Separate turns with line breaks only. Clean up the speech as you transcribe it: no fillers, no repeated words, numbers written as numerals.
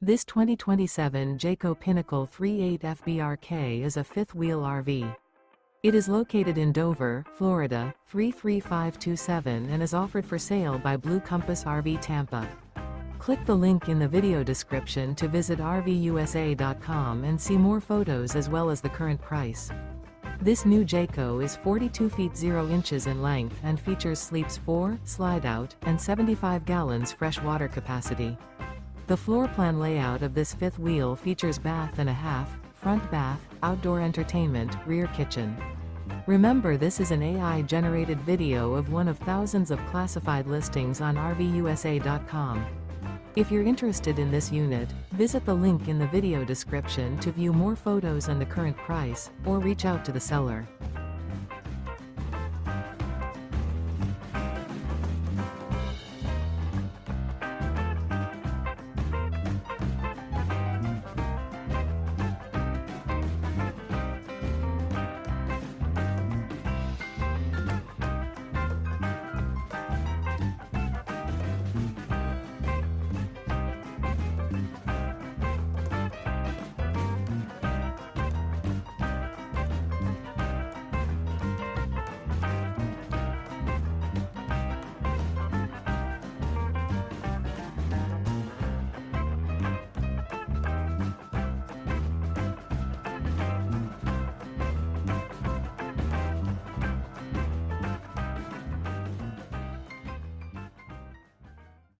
This 2027 Jayco Pinnacle 38 FBRK is a fifth-wheel RV. It is located in Dover, Florida, 33527 and is offered for sale by Blue Compass RV Tampa. Click the link in the video description to visit RVUSA.com and see more photos as well as the current price. This new Jayco is 42 feet 0 inches in length and features sleeps 4, slide-out, and 75 gallons fresh water capacity. The floor plan layout of this fifth wheel features bath and a half, front bath, outdoor entertainment, rear kitchen. Remember, this is an AI-generated video of one of thousands of classified listings on RVUSA.com. If you're interested in this unit, visit the link in the video description to view more photos and the current price, or reach out to the seller.